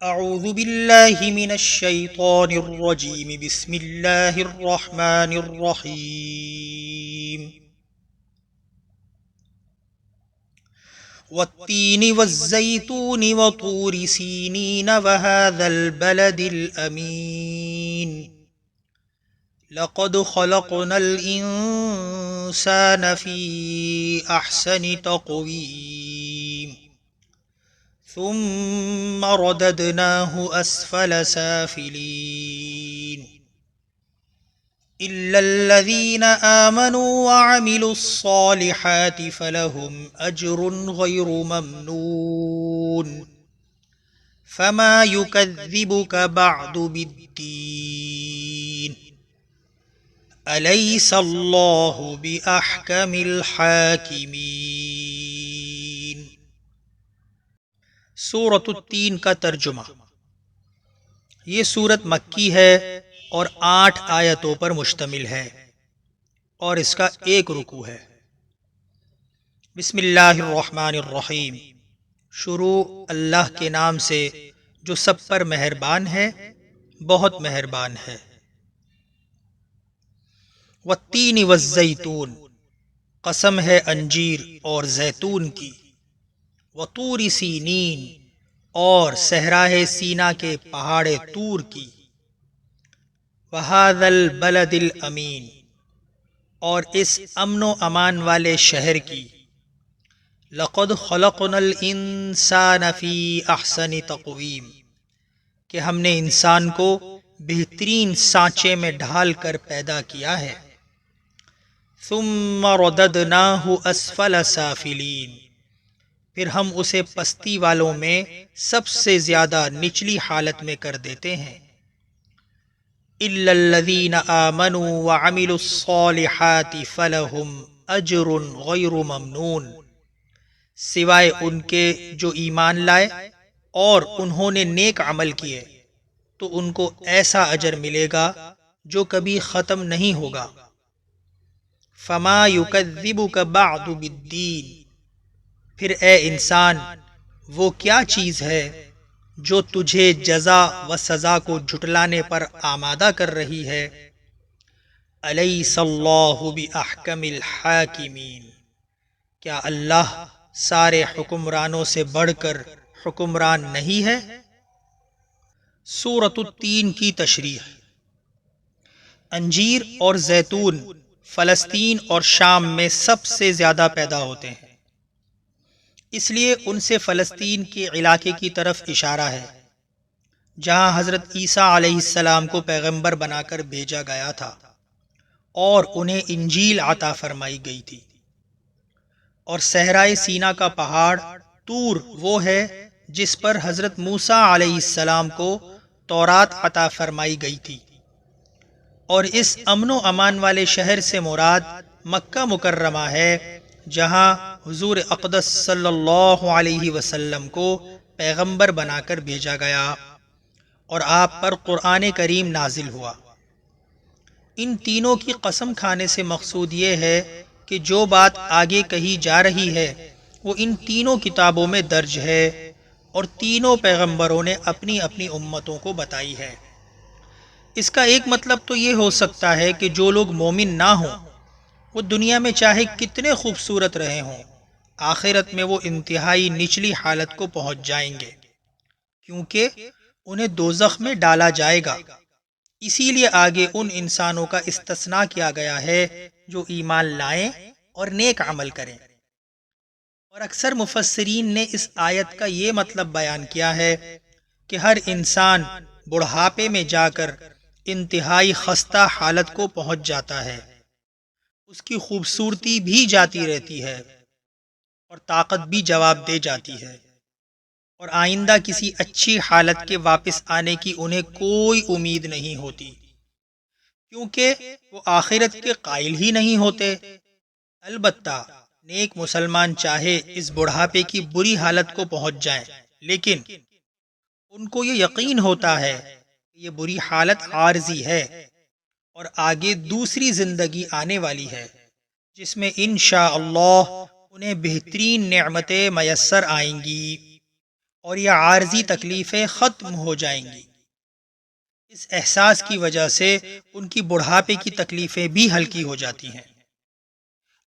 أعوذ بالله من الشيطان الرجيم بسم الله الرحمن الرحيم والتين والزيتون وطور سينين وهذا البلد الأمين لقد خلقنا الإنسان في أحسن تقويم ثم رددناه أسفل سافلين إلا الذين آمنوا وعملوا الصالحات فلهم أجر غير ممنون فما يكذبك بعد بالدين أليس الله بأحكم الحاكمين۔ سورۃ التین کا ترجمہ۔ یہ سورت مکی ہے اور 8 آیتوں پر مشتمل ہے اور اس کا ایک رکوع ہے۔ بسم اللہ الرحمن الرحیم، شروع اللہ کے نام سے جو سب پر مہربان ہے، بہت مہربان ہے۔ والتین والزیتون، قسم ہے انجیر اور زیتون کی، وطور سینین، اور صحرائے سینا کے پہاڑ طور کی، وہذا البلد الامین، اور اس امن و امان والے شہر کی، لقد خلقنا الانسان فی احسن تقویم، کہ ہم نے انسان کو بہترین سانچے میں ڈھال کر پیدا کیا ہے۔ ثم رددناہ اسفل سافلین، پھر ہم اسے پستی والوں میں سب سے زیادہ نچلی حالت میں کر دیتے ہیں۔ الا الذین آمنوا وعملوا الصالحات فلہم اجر غیر ممنون، سوائے ان کے جو ایمان لائے اور انہوں نے نیک عمل کیے تو ان کو ایسا اجر ملے گا جو کبھی ختم نہیں ہوگا۔ فما یکذبک بعد بالدین، پھر اے انسان وہ کیا چیز ہے جو تجھے جزا و سزا کو جھٹلانے پر آمادہ کر رہی ہے۔ الیس اللہ باحکم الحاکمین، کیا اللہ سارے حکمرانوں سے بڑھ کر حکمران نہیں ہے؟ سورۃ التین کی تشریح۔ انجیر اور زیتون فلسطین اور شام میں سب سے زیادہ پیدا ہوتے ہیں، اس لیے ان سے فلسطین کے علاقے کی طرف اشارہ ہے جہاں حضرت عیسیٰ علیہ السلام کو پیغمبر بنا کر بھیجا گیا تھا اور انہیں انجیل عطا فرمائی گئی تھی۔ اور صحرائے سینا کا پہاڑ طور وہ ہے جس پر حضرت موسیٰ علیہ السلام کو تورات عطا فرمائی گئی تھی۔ اور اس امن و امان والے شہر سے مراد مکہ مکرمہ ہے جہاں حضور اقدس صلی اللہ علیہ وسلم کو پیغمبر بنا کر بھیجا گیا اور آپ پر قرآن کریم نازل ہوا۔ ان تینوں کی قسم کھانے سے مقصود یہ ہے کہ جو بات آگے کہی جا رہی ہے وہ ان تینوں کتابوں میں درج ہے اور تینوں پیغمبروں نے اپنی اپنی امتوں کو بتائی ہے۔ اس کا ایک مطلب تو یہ ہو سکتا ہے کہ جو لوگ مومن نہ ہوں وہ دنیا میں چاہے کتنے خوبصورت رہے ہوں، آخرت میں وہ انتہائی نچلی حالت کو پہنچ جائیں گے، کیونکہ انہیں دوزخ میں ڈالا جائے گا۔ اسی لیے آگے ان انسانوں کا استثناء کیا گیا ہے جو ایمان لائیں اور نیک عمل کریں۔ اور اکثر مفسرین نے اس آیت کا یہ مطلب بیان کیا ہے کہ ہر انسان بڑھاپے میں جا کر انتہائی خستہ حالت کو پہنچ جاتا ہے، اس کی خوبصورتی بھی جاتی رہتی ہے اور طاقت بھی جواب دے جاتی ہے، اور آئندہ کسی اچھی حالت کے واپس آنے کی انہیں کوئی امید نہیں ہوتی، کیونکہ وہ آخرت کے قائل ہی نہیں ہوتے۔ البتہ نیک مسلمان چاہے اس بڑھاپے کی بری حالت کو پہنچ جائیں، لیکن ان کو یہ یقین ہوتا ہے کہ یہ بری حالت عارضی ہے اور آگے دوسری زندگی آنے والی ہے جس میں انشاءاللہ انہیں بہترین نعمتیں میسر آئیں گی اور یہ عارضی تکلیفیں ختم ہو جائیں گی۔ اس احساس کی وجہ سے ان کی بڑھاپے کی تکلیفیں بھی ہلکی ہو جاتی ہیں۔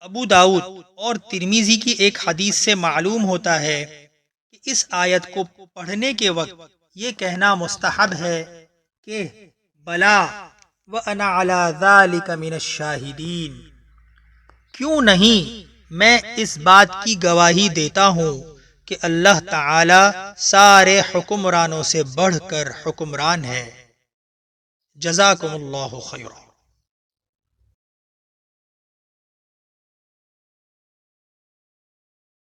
ابو داؤد اور ترمذی کی ایک حدیث سے معلوم ہوتا ہے کہ اس آیت کو پڑھنے کے وقت یہ کہنا مستحب ہے کہ بلا وَأَنَا عَلَى ذَلِكَ مِنَ الشَّاهِدِينَ، کیوں نہیں میں اس بات کی گواہی دیتا ہوں کہ اللہ تعالی سارے حکمرانوں سے بڑھ کر حکمران ہے۔ جزاکم اللہ خیرا۔